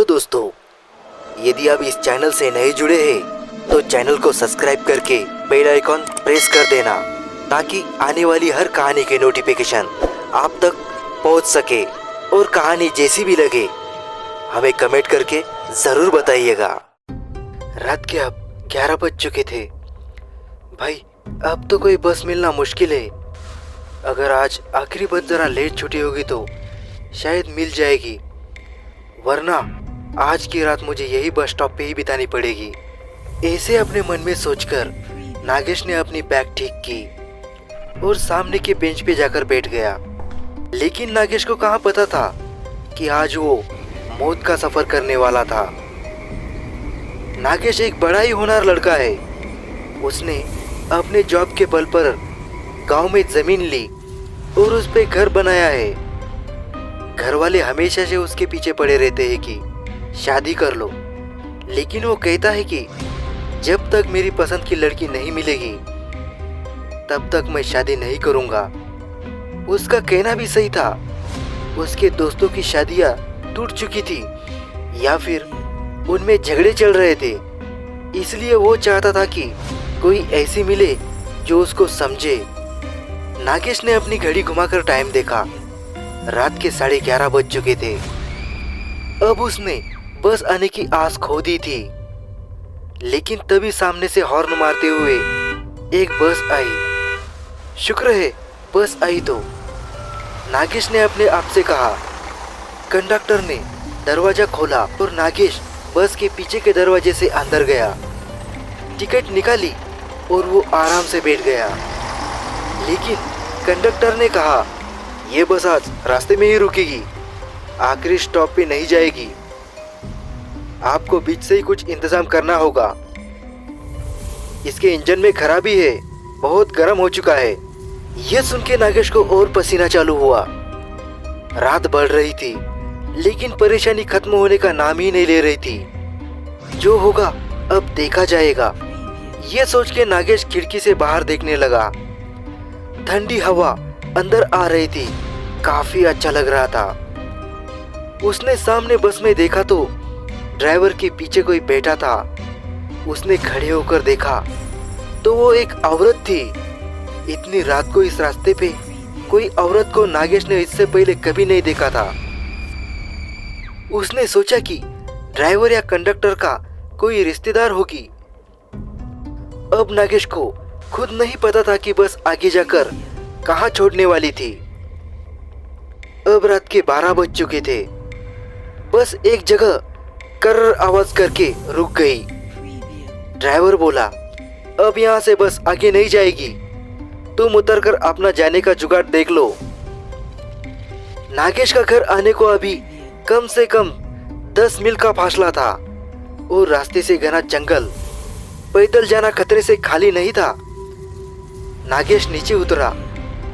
दोस्तों, यदि आप इस चैनल से नए जुड़े हैं तो चैनल को सब्सक्राइब करके बेल आइकॉन प्रेस कर देना ताकि आने वाली हर कहानी की नोटिफिकेशन आप तक पहुंच सके। और कहानी जैसी भी लगे हमें कमेंट करके ज़रूर बताइएगा। रात के अब 11 बज चुके थे। भाई अब तो कोई बस मिलना मुश्किल है। अगर आज आखिरी बस ज़रा लेट छुट्टी होगी तो शायद मिल जाएगी, वरना आज की रात मुझे यही बस स्टॉप पे ही बितानी पड़ेगी। ऐसे अपने मन में सोचकर नागेश ने अपनी बैग ठीक की और सामने के बेंच पे जाकर बैठ गया। लेकिन नागेश को कहाँ पता था कि आज वो मौत का सफर करने वाला था। नागेश एक बड़ा ही होनहार लड़का है। उसने अपने जॉब के बल पर गांव में जमीन ली और उस पे घर बनाया है। घर वाले हमेशा से उसके पीछे पड़े रहते हैं कि शादी कर लो, लेकिन वो कहता है कि जब तक मेरी पसंद की लड़की नहीं मिलेगी तब तक मैं शादी नहीं करूंगा। उसका कहना भी सही था। उसके दोस्तों की शादियां टूट चुकी थी या फिर उनमें झगड़े चल रहे थे, इसलिए वो चाहता था कि कोई ऐसी मिले जो उसको समझे। नागेश ने अपनी घड़ी घुमाकर टाइम देखा। रात के 11:30 बज चुके थे। अब उसने बस आने की आस खो दी थी। लेकिन तभी सामने से हॉर्न मारते हुए एक बस आई। शुक्र है बस आई तो, नागेश ने अपने आप से कहा। कंडक्टर ने दरवाजा खोला और नागेश बस के पीछे के दरवाजे से अंदर गया। टिकट निकाली और वो आराम से बैठ गया। लेकिन कंडक्टर ने कहा, ये बस आज रास्ते में ही रुकेगी, आखिरी स्टॉप पे नहीं जाएगी। आपको बीच से ही कुछ इंतजाम करना होगा। इसके इंजन में खराबी है, बहुत गर्म हो चुका है। यह सुन के नागेश को और पसीना चालू हुआ। रात बढ़ रही थी, लेकिन परेशानी खत्म होने का नाम ही नहीं ले रही थी। जो होगा अब देखा जाएगा, यह सोच के नागेश खिड़की से बाहर देखने लगा। ठंडी हवा अंदर आ रही थी, काफी अच्छा लग रहा था। उसने सामने बस में देखा तो ड्राइवर के पीछे कोई बैठा था। उसने खड़े होकर देखा तो वो एक औरत थी। इतनी रात को इस रास्ते पे कोई औरत को नागेश ने इससे पहले कभी नहीं देखा था। उसने सोचा कि ड्राइवर या कंडक्टर का कोई रिश्तेदार होगी। अब नागेश को खुद नहीं पता था कि बस आगे जाकर कहाँ छोड़ने वाली थी। अब रात के 12 बज चुके थे। बस एक जगह कर्र आवाज करके रुक गई। ड्राइवर बोला, अब यहाँ से बस आगे नहीं जाएगी, तुम उतरकर अपना जाने का जुगाड़ देख लो। नागेश का घर आने को अभी कम से कम 10 मील का फासला था और रास्ते से घना जंगल। पैदल जाना खतरे से खाली नहीं था। नागेश नीचे उतरा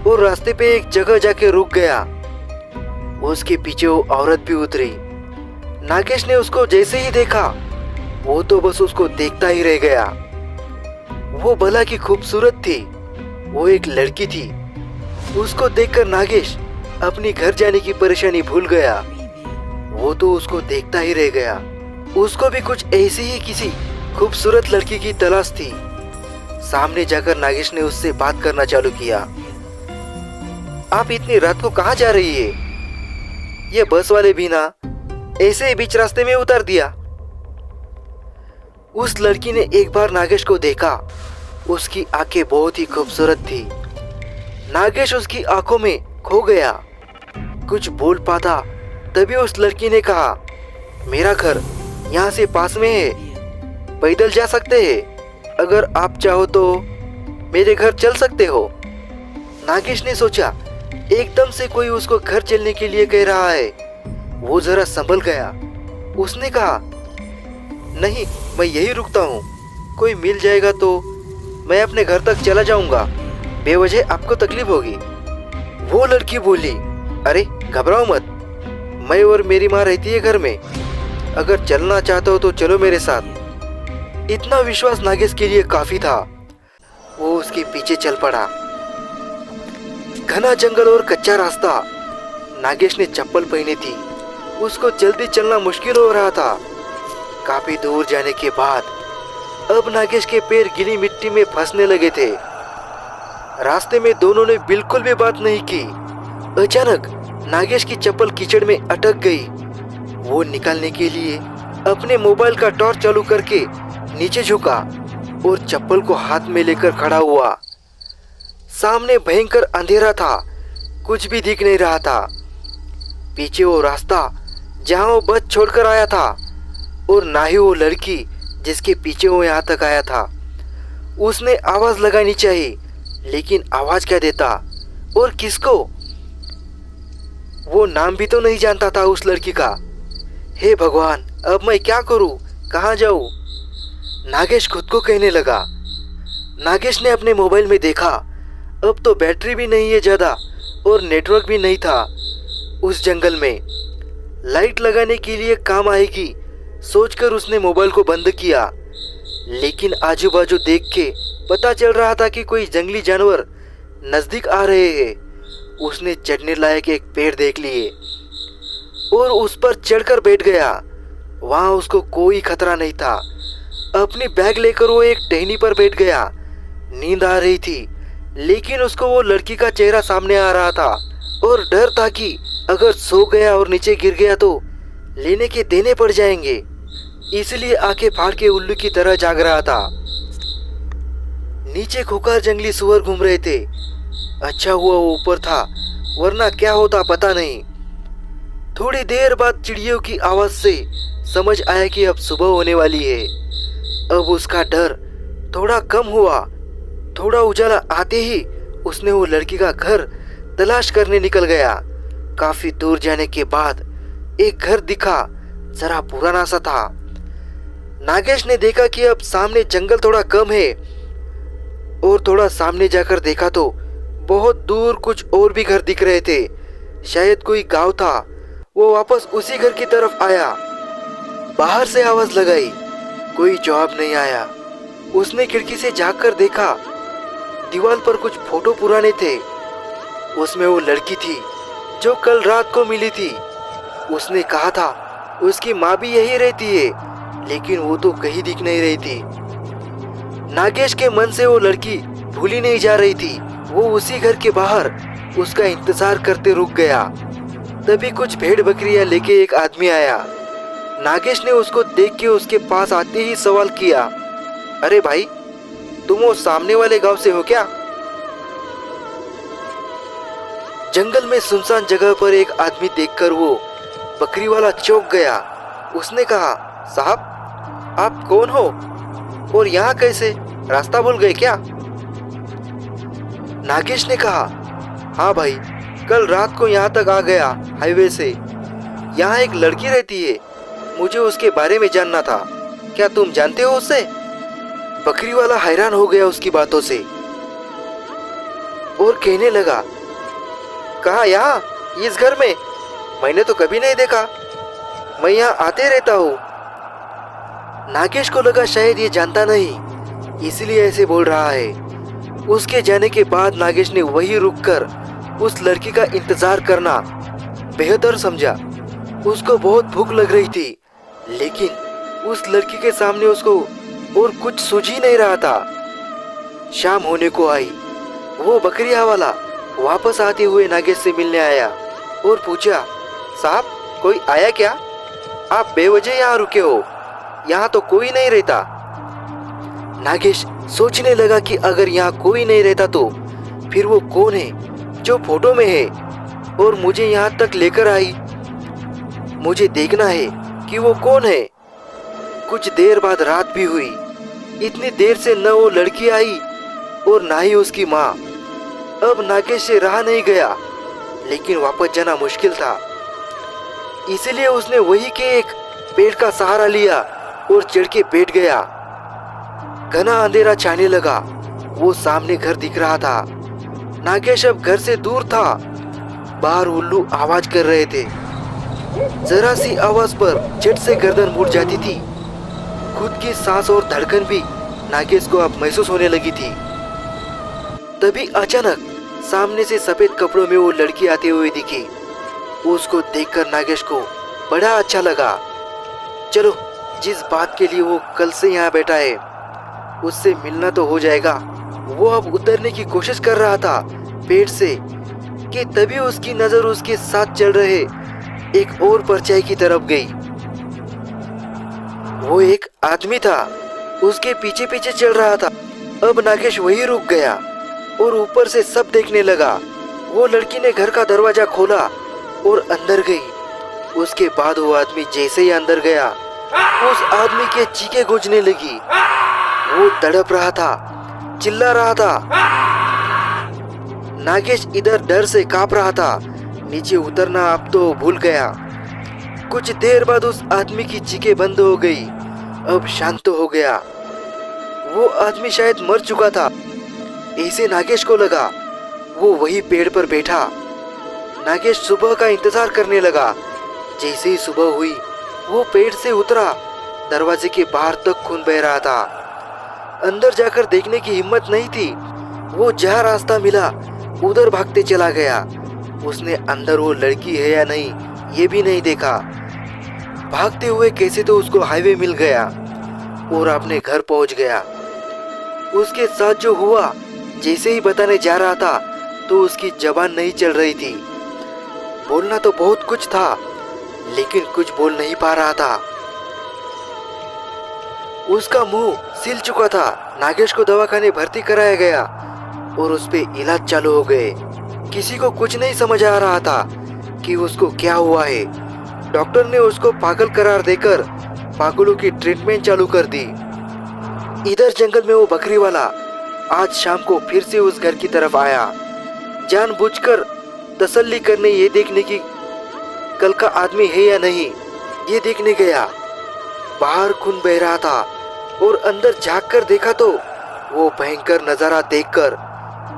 और रास्ते पे एक जगह जाके रुक गया। उसके पीछे वो औरत भी उतरी। नागेश ने उसको जैसे ही देखा, वो तो बस उसको देखता ही रह गया। वो भला की खूबसूरत थी, वो एक लड़की थी। उसको देखकर नागेश अपनी घर जाने की परेशानी भूल गया। वो तो उसको देखता ही रह गया। उसको भी कुछ ऐसी ही किसी खूबसूरत लड़की की तलाश थी। सामने जाकर नागेश ने उससे बात करना चालू किया। आप इतनी रात को कहाँ जा रही है? ये बस वाले भी ना ऐसे ही बीच रास्ते में उतार दिया। उस लड़की ने एक बार नागेश को देखा। उसकी आंखें बहुत ही खूबसूरत थी। नागेश उसकी आंखों में खो गया। कुछ बोल पाता तभी उस लड़की ने कहा, मेरा घर यहाँ से पास में है, पैदल जा सकते हैं। अगर आप चाहो तो मेरे घर चल सकते हो। नागेश ने सोचा एकदम से कोई उसको घर चलने के लिए कह रहा है। वो जरा संभल गया। उसने कहा, नहीं, मैं यही रुकता हूँ, कोई मिल जाएगा तो मैं अपने घर तक चला जाऊंगा, बेवजह आपको तकलीफ होगी। वो लड़की बोली, अरे घबराओ मत, मैं और मेरी माँ रहती है घर में, अगर चलना चाहते हो तो चलो मेरे साथ। इतना विश्वास नागेश के लिए काफी था। वो उसके पीछे चल पड़ा। घना जंगल और कच्चा रास्ता। नागेश ने चप्पल पहनी थी उसको जल्दी चलना मुश्किल हो रहा था। काफी दूर जाने के बाद अब नागेश के पैर गीली मिट्टी में फंसने लगे थे। रास्ते में दोनों ने बिल्कुल भी बात नहीं की। अचानक नागेश की चप्पल कीचड़ में अटक गई। वो निकालने के लिए अपने मोबाइल का टॉर्च चालू करके नीचे झुका और चप्पल को हाथ में लेकर खड़ा हुआ। सामने भयंकर अंधेरा था, कुछ भी दिख नहीं रहा था। पीछे वो रास्ता जहां वो बस छोड़कर आया था और ना ही वो लड़की जिसके पीछे वो यहाँ तक आया था। उसने आवाज लगानी चाहिए, लेकिन आवाज क्या देता और किसको? वो नाम भी तो नहीं जानता था उस लड़की का। हे भगवान, अब मैं क्या करूं, कहाँ जाऊं? नागेश खुद को कहने लगा। नागेश ने अपने मोबाइल में देखा, अब तो बैटरी भी नहीं है ज्यादा और नेटवर्क भी नहीं था उस जंगल में। लाइट लगाने के लिए काम आएगी सोचकर उसने मोबाइल को बंद किया, लेकिन आजू बाजू देख के पता चल रहा था कि कोई जंगली जानवर नजदीक आ रहे हैं। उसने चढ़ने लायक एक पेड़ देख लिए और उस पर चढ़कर बैठ गया। वहां उसको कोई खतरा नहीं था। अपनी बैग लेकर वो एक टहनी पर बैठ गया। नींद आ रही थी, लेकिन उसको वो लड़की का चेहरा सामने आ रहा था और डर था कि अगर सो गया और नीचे गिर गया तो लेने के देने पड़ जाएंगे। इसलिए आंखें फाड़ के उल्लू की तरह जाग रहा था। नीचे खुकार जंगली सुअर घूम रहे थे। अच्छा हुआ वो ऊपर था, वरना क्या होता पता नहीं। थोड़ी देर बाद चिड़ियों की आवाज से समझ आया कि अब सुबह होने वाली है। अब उसका डर थोड़ा कम हुआ। थोड़ा उजाला आते ही उसने वो लड़की का घर तलाश करने निकल गया। काफी दूर जाने के बाद एक घर दिखा, जरा पुराना सा था। नागेश ने देखा कि अब सामने जंगल थोड़ा कम है और थोड़ा सामने जाकर देखा तो बहुत दूर कुछ और भी घर दिख रहे थे। शायद कोई गांव था। वो वापस उसी घर की तरफ आया। बाहर से आवाज लगाई, कोई जवाब नहीं आया। उसने खिड़की से झांक कर देखा, दीवार पर कुछ फोटो पुराने थे। उसमें वो लड़की थी जो कल रात को मिली थी। उसने कहा था उसकी माँ भी यही रहती है, लेकिन वो तो कहीं दिख नहीं रही थी। नागेश के मन से वो लड़की भूली नहीं जा रही थी। वो उसी घर के बाहर उसका इंतजार करते रुक गया। तभी कुछ भेड़ बकरियां लेके एक आदमी आया। नागेश ने उसको देख के उसके पास आते ही सवाल किया, अरे भाई, तुम वो सामने वाले गांव से हो क्या? जंगल में सुनसान जगह पर एक आदमी देखकर वो बकरी वाला चौंक गया। उसने कहा, साहब, आप कौन हो और यहाँ कैसे? रास्ता भूल गए क्या? नागेश ने कहा, हाँ भाई, कल रात को यहाँ तक आ गया हाईवे से। यहाँ एक लड़की रहती है, मुझे उसके बारे में जानना था। क्या तुम जानते हो उसे? बकरी वाला हैरान हो गया उसकी बातों से और कहने लगा, कहा यहाँ इस घर में? मैंने तो कभी नहीं देखा, मैं यहाँ आते रहता हूँ। नागेश को लगा शायद ये जानता नहीं, इसलिए ऐसे बोल रहा है। उसके जाने के बाद नागेश ने वहीं रुककर उस लड़की का इंतजार करना बेहतर समझा। उसको बहुत भूख लग रही थी, लेकिन उस लड़की के सामने उसको और कुछ सूझ ही नहीं रहा था। शाम होने को आई। वो बकरिया वाला वापस आते हुए नागेश से मिलने आया और पूछा, साहब, कोई आया क्या? आप बेवजह यहाँ रुके हो, यहाँ तो कोई नहीं रहता। नागेश सोचने लगा कि अगर यहाँ कोई नहीं रहता तो फिर वो कौन है जो फोटो में है और मुझे यहाँ तक लेकर आई? मुझे देखना है कि वो कौन है। कुछ देर बाद रात भी हुई। इतनी देर से न वो लड़की आई और ना ही उसकी माँ। अब नागेश से रहा नहीं गया, लेकिन वापस जाना मुश्किल था। इसलिए उसने वही के एक पेड़ का सहारा लिया और चढ़ के बैठ गया। घना अंधेरा छाने लगा। वो सामने घर दिख रहा था। नागेश अब घर से दूर था। बाहर उल्लू आवाज कर रहे थे। जरा सी आवाज पर झट से गर्दन मुड़ जाती थी। खुद की सांस और धड़कन भी नागेश को अब महसूस होने लगी थी। तभी अचानक सामने से सफेद कपड़ों में वो लड़की आते हुए दिखी। उसको देखकर नागेश को बड़ा अच्छा लगा। चलो, जिस बात के लिए वो कल से यहाँ बैठा है उससे मिलना तो हो जाएगा। वो अब उतरने की कोशिश कर रहा था पेड़ से कि तभी उसकी नजर उसके साथ चल रहे एक और परछाई की तरफ गई। वो एक आदमी था, उसके पीछे पीछे चल रहा था। अब नागेश वहीं रुक गया और ऊपर से सब देखने लगा। वो लड़की ने घर का दरवाजा खोला और अंदर गई। उसके बाद वो आदमी जैसे ही अंदर गया, उस आदमी के चीखें गूंजने लगी। वो तड़प रहा था, चिल्ला रहा था। नागेश इधर डर से कांप रहा था। नीचे उतरना अब तो भूल गया। कुछ देर बाद उस आदमी की चीखें बंद हो गई। अब शांत हो गया। वो आदमी शायद मर चुका था, ऐसे नागेश को लगा। वो वही पेड़ पर बैठा। नागेश सुबह का इंतजार करने लगा। जैसे ही सुबह हुई, वो पेड़ से उतरा। दरवाजे के बाहर तक खून बह रहा था। अंदर जाकर देखने की हिम्मत नहीं थी। वो जहाँ रास्ता मिला उधर भागते चला गया। उसने अंदर वो लड़की है या नहीं ये भी नहीं देखा। भागते हुए कैसे तो उसको हाईवे मिल गया और अपने घर पहुंच गया। उसके साथ जो हुआ जैसे ही बताने जा रहा था तो उसकी जबान नहीं चल रही थी। बोलना तो बहुत कुछ था लेकिन कुछ बोल नहीं पा रहा था। उसका मुंह सिल चुका था। नागेश को दवाखाने भर्ती कराया गया और उस पे इलाज चालू हो गए। किसी को कुछ नहीं समझ आ रहा था कि उसको क्या हुआ है। डॉक्टर ने उसको पागल करार देकर पागलों की ट्रीटमेंट चालू कर दी। इधर जंगल में वो बकरी वाला आज शाम को फिर से उस घर की तरफ आया, जानबूझकर तसल्ली करने ये देखने की कल का आदमी है या नहीं ये देखने गया। बाहर खून बह रहा था और अंदर झांक कर देखा तो वो भयंकर नजारा देखकर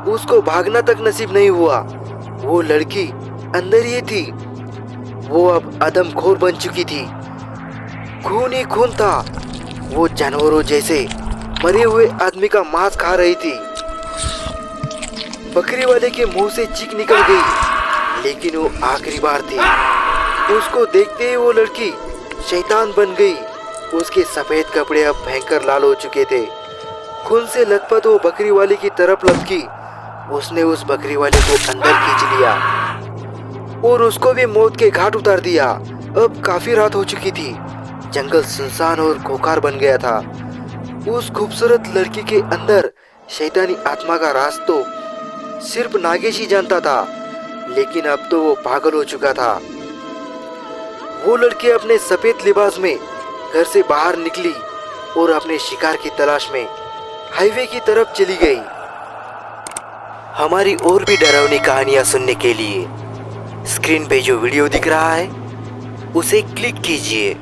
उसको भागना तक नसीब नहीं हुआ। वो लड़की अंदर ही थी। वो अब आदमखोर बन चुकी थी। खून ही खून था। वो जानवरों जैसे मरे हुए आदमी का मांस खा रही थी। बकरी वाले के मुंह से चीख निकल गई, लेकिन वो आखिरी बार थी। उसको देखते ही वो लड़की शैतान बन गई। उसके सफेद कपड़े अब भयंकर लाल हो चुके थे। खून से लथपथ वो बकरी वाले की तरफ लपकी। उसने उस बकरी वाले को अंदर खींच लिया और उसको भी मौत के घाट उतार दिया। अब काफी रात हो चुकी थी। जंगल सुनसान और खोखार बन गया था। उस खूबसूरत लड़की के अंदर शैतानी आत्मा का राज तो सिर्फ नागेश ही जानता था, लेकिन अब तो वो पागल हो चुका था। वो लड़की अपने सफेद लिबास में घर से बाहर निकली और अपने शिकार की तलाश में हाईवे की तरफ चली गई। हमारी और भी डरावनी कहानियां सुनने के लिए स्क्रीन पे जो वीडियो दिख रहा है उसे क्लिक कीजिए।